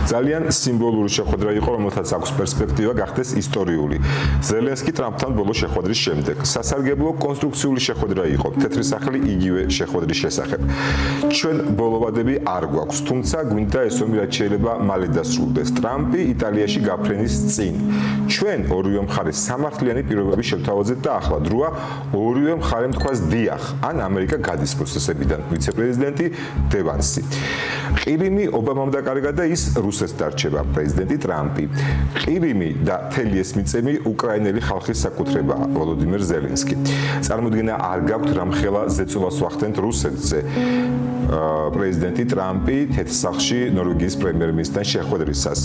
ძალიან სიმბოლური შეხვედრა იყო, რომელთაც აქვს პერსპექტივა გახდეს ისტორიული. ზელენსკი ტრამპთან ბოლო შეხვედრის შემდეგ. სასარგებლო კონსტრუქციული შეხვედრა იყო. თეთრი სახლი იგივე შეხვედრის შესახებ. ჩვენ ბოლოვადები არ გვაქვს, თუმცა გვინდა ეს ომი რაც შეიძლება მალე დასრულდეს. ტრამპი იტალიაში გაფრენის წინ. ჩვენ ორივე მხარეს სამართლიანი პირობები შევთავაზეთ და ახლა დროა ორივე მხარემ თქვას დიახ, ან ამერიკა გადის პროცესებიდან. ვიცე-პრეზიდენტი დევანსი. ყირიმი ობამამ დაკარგა და ის რუსეთს დარჩება. პრეზიდენტი ტრამპი. ყირიმი და მთელი ეს მიწები უკრაინელი ხალხის საკუთრებაა. ვოლოდიმირ ზელენსკი. წარმოიდგინე არ გაქვთ რამხელა ზეწოლას ვახდენთ რუსეთზე. პრეზიდენტი ტრამპი თეთრ სახლში ნორვეგიის პრემიერ-მინისტრთან შეხვედრისას.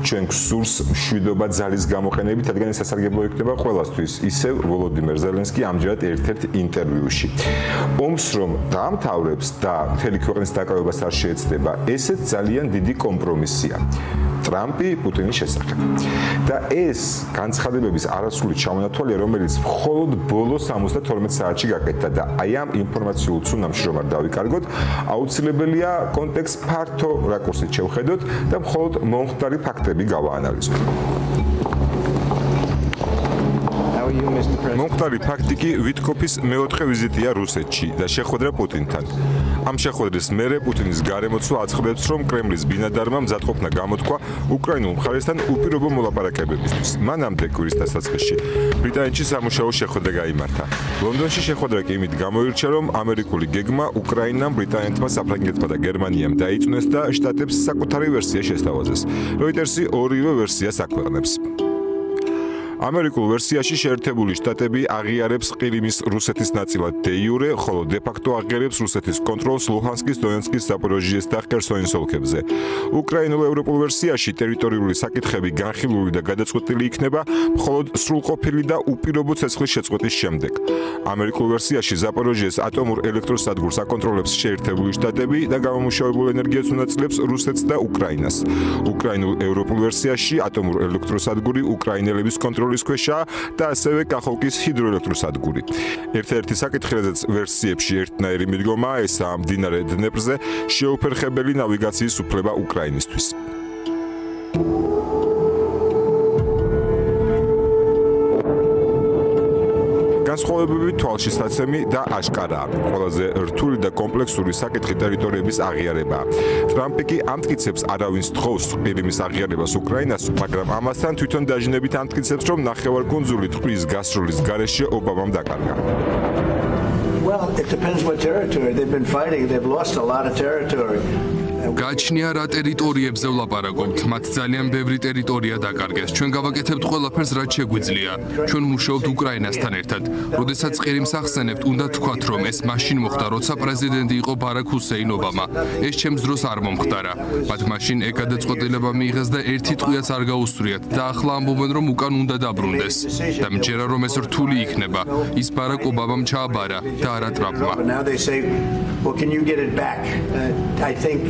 ჩვენ გსურს მშვიდობა ძალის გამოყენებით, რადგან ეს სასარგებლო იქნება ყველასთვის. ისევ ვოლოდიმირ ზელენსკი ამჯერად ერთ-ერთ ინტერვიუში. ომს რომ დაამთავრებს და მთელი ქვეყნის დაკავებას არ შეეცდება, ესეც ძალიან დიდი კომპრომისია. ტრამპი პუტინის შესახებ. და ეს განცხადებების არასრული ჩამონათვალია, რომელიც მხოლოდ ბოლო 72 საათში გაკეთდა და აი ამ ინფორმაციულ ცუნამში რომ არ დავიკარგოთ, აუცილებელია კონტექსტ ფართო რაკურსით შევხედოთ და მხოლოდ მომხდარი ფაქტები გავაანალიზოთ. მომხდარი ფაქტი კი ვიტკოფის მეოთხე ვიზიტია რუსეთში და შეხვედრა პუტინთან. ამ შეხვედრის მერე პუტინის გარემოცვა აცხადებს, რომ კრემლის ბინადარმა მზადყოფნა გამოთქვა უკრაინულ მხარესთან უპირობო მოლაპარაკებებისთვის. მანამდე კვირის დასაწყისში ბრიტანეთში სამუშაო შეხვედრა გაიმართა. ლონდონში შეხვედრა კი იმით გამოირჩა, რომ ამერიკული გეგმა უკრაინამ, ბრიტანეთმა, საფრანგეთმა და გერმანიამ დაიწუნეს და შტატებს საკუთარი ვერსია შესთავაზეს. როიტერსი ორივე ვერსიას აქვეყნებს. ამერიკულ ვერსიაში შეერთებული შტატები აღიარებს ყირიმის რუსეთის ნაწილად დე იურე, ხოლო დე ფაქტო აღიარებს რუსეთის კონტროლს ლუჰანსკის, დონეცკის, ზაპოროჟიეს და ხერსონის ოლქებზე. უკრაინულ-ევროპულ ვერსიაში ტერიტორიული საკითხები განხილული და გადაწყვეტილი იქნება მხოლოდ სრულყოფილი და უპირობო ცეცხლის შეწყვეტის შემდეგ. ამერიკულ ვერსიაში ზაპოროჟიეს ატომურ ელექტროსადგურს აკონტროლებს შეერთებული შტატები და გამომუშავებულ ენერგიას უნაწილებს რუსეთს და უკრაინას. უკრაინულ-ევროპულ ვერსიაში ატომურ ელექტროსადგური უკრაინელების კონტროლის ქვეშაა და ასევე კახოვკის ჰიდროელექტროსადგური. ერთ-ერთი საკითხი, რაზეც ვერსიებში ერთნაირი მიდგომაა, ესაა მდინარე დნეპრზე შეუფერხებელი ნავიგაციის უფლება უკრაინისთვის. განსხვავებები თვალშისაცემი და აშკარაა. ყველაზე რთული და კომპლექსური საკითხი ტერიტორიების აღიარებაა. ტრამპი კი ამტკიცებს არავინ სთხოვს ყირიმის აღიარებას უკრაინას, მაგრამ ამასთან თვითონ დაჟინებით ამტკიცებს, რომ ნახევარკუნძული ტყვის გასროლის გარეშე ობამამ დაკარგა. Well, it depends what territory they've been fighting. They've lost a lot of territory. გაჩნია რა ტერიტორიებზე ვლაპარაკობთ, მათ ძალიან ბევრი ტერიტორია დაკარგეს. ჩვენ გავაკეთებთ ყველაფერს, რაც შეგვიძლია. ჩვენ მუშაობთ უკრაინასთან ერთად. როდესაც ყირიმს ახსენებთ, უნდა თქვათ, რომ ეს მაშინ მოხდა, როცა პრეზიდენტი იყო ბარაკ ჰუსეინ ობამა. ეს ჩემს დროს არ მომხდარა. მათ მაშინ ეგ გადაწყვეტილება მიიღეს და ერთი ტყვიაც არ გაუსწრიათ და ახლა ამბობენ, რომ უკან უნდა დაბრუნდეს. და მჯერა რომ ეს რთული იქნება. ის ბარაკ ობამამ ჩააბარა და არა ტრამპმა. Well, can you get it back? I think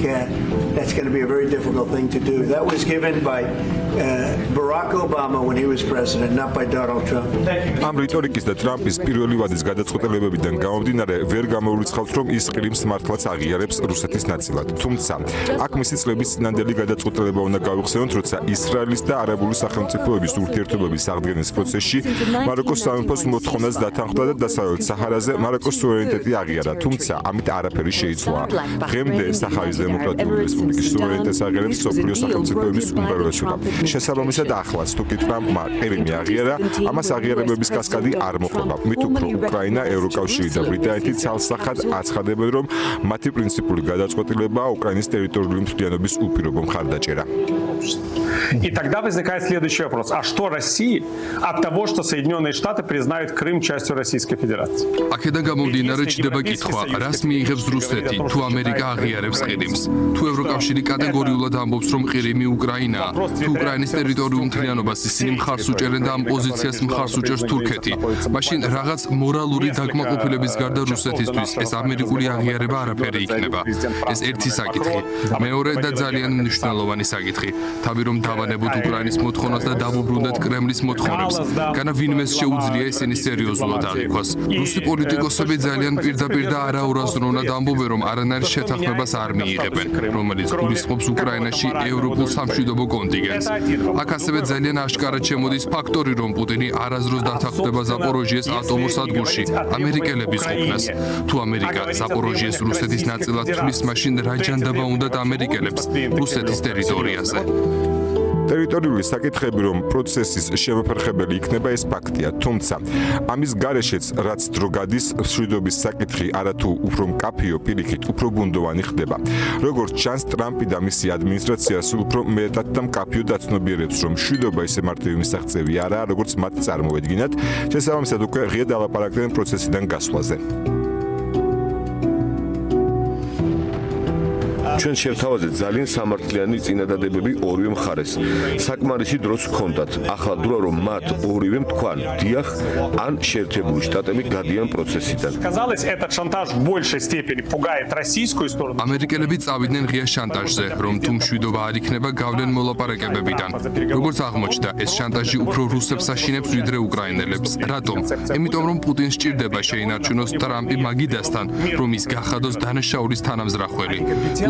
that's going to be a very difficult thing to do. That was given by Barack Obama when he was president, not by Donald Trump. ამ რიტორიკის და ტრამპის პირველი ვადის გადაწყვეტილებებიდან გამომდინარე, ვერ გამოურიცხავს, რომ ის ყირიმს მართლაც აღიარებს რუსეთის ნაწილად. თუმცა, აქ მისი წლების წინანდელი გადაწყვეტილება უნდა გავიხსენოთ, როცა ისრაელის და არაბული სახელმწიფოების ურთიერთობების აღდგენის პროცესში მაროკოს სამეფოს მოთხოვნას დათანხმდა და დასავლეთ საჰარაზე მაროკოს სუვერენიტეტი აღიარა. თუმცა, ამით არაფერი შეიცვალა. დღემდე საჰარის დემოკრატიული რესპუბლიკის სუვერენიტეტს აღიარებს მსოფლიო სახელმწიფოების უმრავლესობა. შესაბამისად, ახლაც თუ კი ტრამპმა ყირიმი აღიარა, ამას აღიარებების კასკადი არ მოხდება. მით უფრო უკრაინა, ევროკავშირი და ბრიტანეთი ცალსახად აცხადებენ, რომ მათი პრინციპული გადაწყვეტილებაა უკრაინის ტერიტორიული მთლიანობის უპირობო მხარდაჭერა. И тогда возникает следующий вопрос. А что России от того, что Соединенные Штаты признают Крым частью Российской Федерации? აქედან გამომდინარე ჩდება კითხვა, რას მიიღებს რუსეთი, თუ ამერიკა აღიარებს ყირიმს? თუ ევროკავშირი კატეგორიულად ამბობს, რომ ყირიმი უკრაინაა, თუ უკრაინის ტერიტორიულ მთლიანობას ისინი მხარს უჭერენ და ამ პოზიციას მხარს უჭერს თურქეთი, მაშინ რაღაც მორალური დაკმაყოფილების გარდა რუსეთისთვის ეს ამერიკული აღიარება არაფერი იქნება. ეს ერთი საკითხი. მეორე და ძალიან მნიშვნელოვანი საკითხი. თავი რომ დავანებოთ უკრაინის მოთხოვნას და დავუბრუნდეთ კრემლის მოთხოვნებს. განა ვინმეს შეუძლია ისინი სერიოზულად აღიქვას. რუსი პოლიტიკოსები ძალიან პირდაპირ და არაურაზროვნად ამბობენ, რომ არანაირ შეთანხმებას არ მიიღებენ. რომელიც გულისხმობს უკრაინაში ევროპულ სამშვიდობო კონტინგენტს. აქ ასევე ძალიან აშკარად შემოდის ფაქტორი, რომ პუტინი არასდროს დათანხმდება ზაპოროჟიეს ატომურ სადგურში ამერიკელების ყოფნას. თუ ამერიკა ზაპოროჟიეს რუსეთის ნაწილად თვლის, მაშინ რა ჯანდაბა უნდათ ამერიკელებს რუსეთის ტერიტორიაზე? ტერიტორიული საკითხები, რომ პროცესის შემოფერხებელი იქნება, ეს ფაქტია, თუმცა ამის გარეშეც რაც დრო გადის, მშვიდობის საკითხი არათუ უფრო მკაფიო, პირიქით უფრო ბუნდოვანი ხდება. როგორც ჩანს, ტრამპი და მისი ადმინისტრაცია სულ უფრო მეტად და მკაფიო დაცნობიერებს, რომ მშვიდობა ისე მარტივი მისაღწევი არაა, როგორც მათ წარმოედგინათ, შესაბამისად უკვე ღიად ალაპარაკდნენ პროცესიდან გასვლაზე. ჩვენ შევთავაზეთ ძალიან სამართლიანი წინადადებები ორივე მხარეს. საკმარისი დროს ჰქონდათ. ახლა დროა რომ მათ ორივემ თქვან, დიახ, ან შეერთებული შტატები გადიან პროცესიდან. Казалось, этот шантаж в большей степени пугает российскую сторону. ამერიკელები წავიდნენ ღია შანტაჟზე, რომ თუ მშვიდობა არ იქნება, გავლენ მოლაპარაკებებიდან. როგორც აღმოჩნდა, ეს შანტაჟი უფრო რუსებს აშინებს ვიდრე უკრაინელებს. რატომ? იმიტომ რომ პუტინს სჭირდება შეინარჩუნოს ტრამპი მაგიდასთან, რომ ის გახადოს დანაშაულის თანამზრახველი.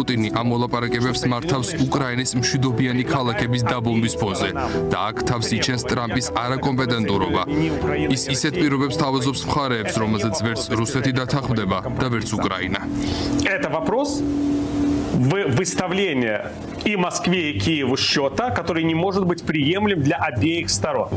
პუტინი ამ მოლაპარაკებებს მართავს უკრაინის მშვიდობიანი ქალაქების დაბომბვის ფონზე და აქ თავს იჩენს ტრამპის არაკომპეტენტურობა. ის ისეთ პირობებს თავაზობს მხარეებს, რომელზეც ვერც რუსეთი დათანხმდება და ვერც უკრაინა. Это вопрос выставления и Москве, и Киеву счета, который не может быть приемлем для обеих сторон.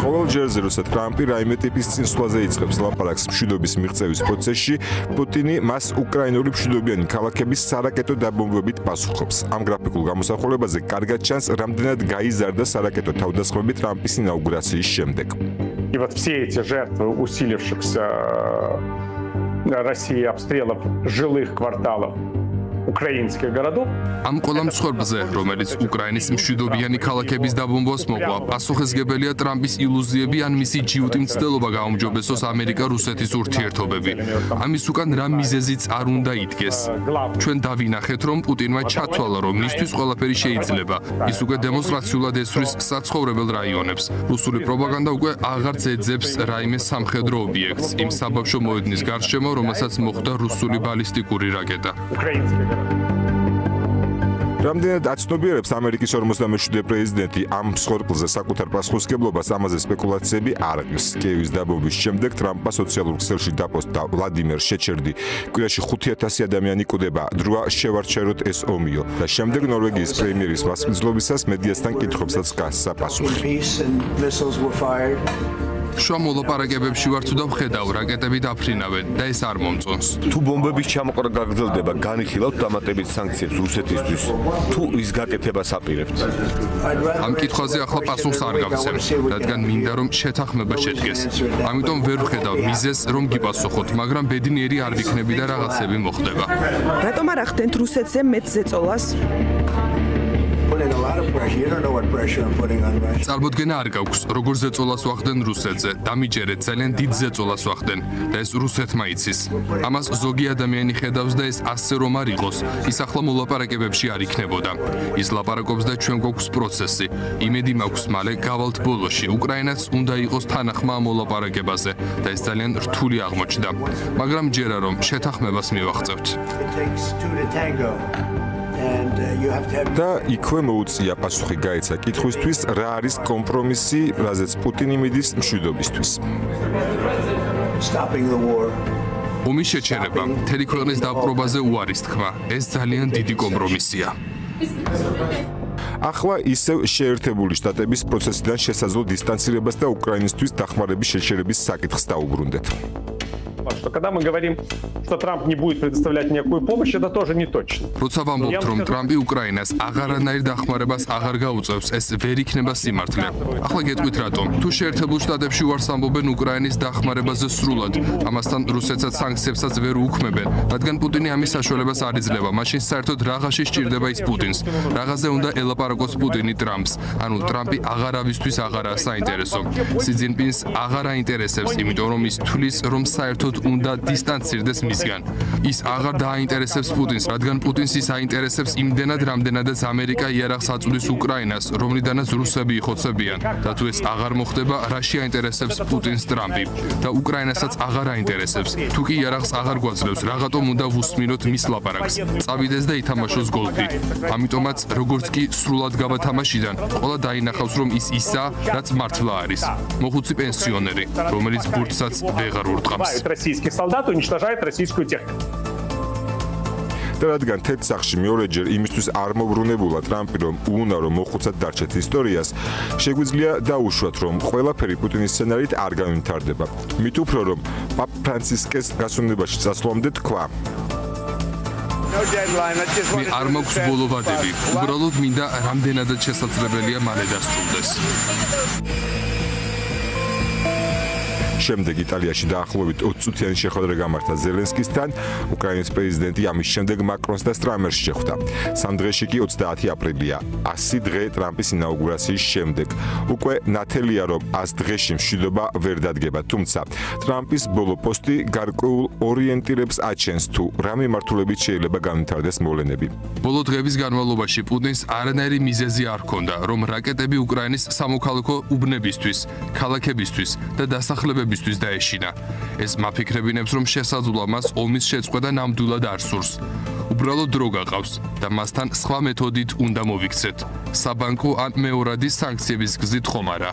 ყოველ ჯერზე, როცა ტრამპი რაიმე ტიპის წინსვლაზე იწყებს ლაპარაკს მშვიდობის მიღწევის პროცესში, პუტინი მას უკრაინული მშვიდობიანი ქალაქების სარაკეტო დაბომბვებით პასუხობს. ამ გრაფიკულ გამოსახულებაზე კარგად ჩანს, რამდენად გაიზარდა სარაკეტო თავდასხმები ტრამპის ინაუგურაციის შემდეგ. И вот все эти жертвы усилившихся России обстрелов жилых кварталов украинских городов. ამ ყველა მსხვერპლზე, რომელიც უკრაინის მშვიდობიანი ქალაქების დაბომბვას მოყვა, პასუხისმგებელია ტრამპის ილუზიები ან მისი ჯიუტი მცდელობა გაუმჯობესოს ამერიკა-რუსეთის ურთიერთობები. ამის უკან რა მიზეზიც არ უნდა იდგეს. ჩვენ დავინახეთ, რომ პუტინმა ჩათვალა, რომ მისთვის ყველაფერი შეიძლება. ის უკვე დემონსტრაციულად ესვრის საცხოვრებელ რაიონებს. რუსული პროპაგანდა უკვე აღარც ეძებს რაიმე სამხედრო ობიექტს, იმ საბავშვო მოედნის გარშემო, რომელსაც მოხვდა რუსული ბალისტიკური რაკეტა. რამდენად აცნობიერებს ამერიკის 47 პრეზიდენტი ამ მსხვერპლზე საკუთარ პასუხისმგებლობას, ამაზე სპეკულაციები არ აქვს. კიევის დაბომბვის შემდეგ ტრამპმა სოციალურ ქსელში დაპოსტა ვლადიმერ შეჩერდი. კვირაში 5000 ადამიანი კვდება, დროა შევარჩეროთ ეს ომიო და შემდეგ ნორვეგიის პრემიერის მასპინძლობისას მედიასთან კითხვებსაც გასცა პასუხი. შუა მოლაპარაკებებში ვარ თუ და ვხედავ, რაკეტები დაფრინავენ და ეს არ მომწონს. თუ ბომბების ჩამოყრა გაგრძელდება, განიხილავთ დამატებით სანქციებს რუსეთისთვის, თუ ის გაკეთებას აპირებთ? ამ კითხვაზე ახლა პასუხს არ გავცემ, რადგან მინდა რომ შეთანხმება შედგეს. ამიტომ ვერ ვხედავ მიზეზს რომ გიპასუხოთ, მაგრამ ბედნიერი არ ვიქნები და რაღაცები მოხდება. რატომ არ ახდენთ რუსეთზე მეტ ზეწოლას? წარმოდგენა არ გაქვს, როგორ ზეწოლას ვახდენ რუსეთზე. დამიჯერეთ, ძალიან დიდ ზეწოლას ვახდენ და ეს რუსეთმა იცის. ამას ზოგი ადამიანი ხედავს და ეს ასე რომ არ იყოს, ის ახლა მოლაპარაკებებში არ იქნებოდა. ის ლაპარაკობს და ჩვენ გვაქვს პროცესი. იმედი მაქვს, მალე გავალთ ბოლოში. უკრაინაც უნდა იყოს თანახმა ამ მოლაპარაკებაზე და ეს ძალიან რთული აღმოჩნდა. მაგრამ ჯერა რომ შეთანხმებას მივაღწევთ. და იქვე მოუწია პასუხი გაეცა კითხვისთვის, რა არის კომპრომისი, რაზეც პუტინი მიდის მშვიდობისთვის. ომის შეჩერება, მთელი ქვეყნის დაპყრობაზე უარის თქმა, ეს ძალიან დიდი კომპრომისია. ახლა ისევ შეერთებული შტატების პროცესიდან შესაძლო დისტანცირებას და უკრაინისთვის დახმარების შეჩერების საკითხს დაუბრუნდეთ. Что когда мы говорим, что Трамп не будет предоставлять никакую помощь, это тоже не точно. როცა ვამბობთ, რომ ტრამპი უკრაინას აღარანაირ დახმარებას აღარ გაუწევს, ეს ვერ იქნება სიმართლე. ახლა გეტყვით რატომ? თუ შეერთებულ შტატებში უარს ამბობენ უკრაინის დახმარებაზე სრულად, ამასთან რუსეთსაც სანქციებსაც ვერ უქმებენ, რადგან პუტინი ამის საშუალებას არ იძლევა, მაშინ საერთოდ რაღაცში სჭირდება ის პუტინს. რაღაცზე უნდა ელაპარაკოს პუტინი ტრამპს. ანუ ტრამპი აღარავისთვის აღარაა საინტერესო. სი ძინპინს აღარ აინტერესებს, იმიტომ რომ ის თვლის, რომ საერთოდ უბრალოდ უნდა დისტანცირდეს მისგან. ის აღარ დააინტერესებს პუტინს, რადგან პუტინს ის აინტერესებს იმდენად, რამდენადაც ამერიკა იარაღს აწვდის უკრაინას, რომლიდანაც რუსები იხოცებიან. და თუ ეს აღარ მოხდება, რაში აინტერესებს პუტინს ტრამპი და უკრაინასაც აღარ აინტერესებს. თუ კი იარაღს აღარ გვაძლევს, რაღაცომ უნდა ვუსმინოთ მის ლაპარაკს. წავიდეს და ითამაშოს გოლფი. ამიტომაც, როგორც კი სრულად გავათამაშიდან, ყველა დაინახავს, რომ ის ისა, რაც მართლა არის. მოხუცი პენსიონერი, რომელიც ბურთსაც ვეღარ ურტყამს. Российский солдат уничтожает российскую технику. და რადგან თეთრსახში მეორეჯერ იმისთვის არ მოbrunებულა ტრამპი, რომ უნდა რომ მოხუცად დარჩეთ ისტორიას, შეგვიძლია დაუშვათ, რომ ყველაფერი პუტინის სცენარით არ განვითარდება. მით უფრო რომ პაპ ფრანცისკეს გასვენებაში წასვლამდე თქვა: მე არ მაქვს ბოლო ვადები, უბრალოდ მინდა რამდენადაც შესაძლებელია მალე დასრულდეს. შემდეგ იტალიაში დაახლოებით 20 წუთიანი შეხვედრა გამართა ზელენსკისთან, უკრაინის პრეზიდენტი ამის შემდეგ მაკრონს და სტრამერს შეხვდა. 3 დღეში კი 30 აპრილია, 100 დღე ტრამპის ინაუგურაციის შემდეგ. უკვე ნათელია, რომ 100 დღეში მშვიდობა ვერ დადგება, თუმცა ტრამპის ბოლო პოსტი გარკვეულ ორიენტირებს აჩენს თუ რა მიმართულებით შეიძლება განვითარდეს მოვლენები. ბოლო დღეების განმავლობაში პუტინს არანაირი მიზეზი არ ჰქონდა, რომ რაკეტები უკრაინის სამოქალაქო უბნებისთვის, ქალაქებისთვის და დასახლებებისთვის დაეშინა. ეს მაფიქრებინებს, რომ შესაძლოა მას ომის შეწყვეტა ნამდვილად არ სურს. უბრალოდ დრო გაყავს და მასთან სხვა მეთოდით უნდა მოვიქცეთ. საბანკო ან მეორადი სანქციების გზით ხომ არა.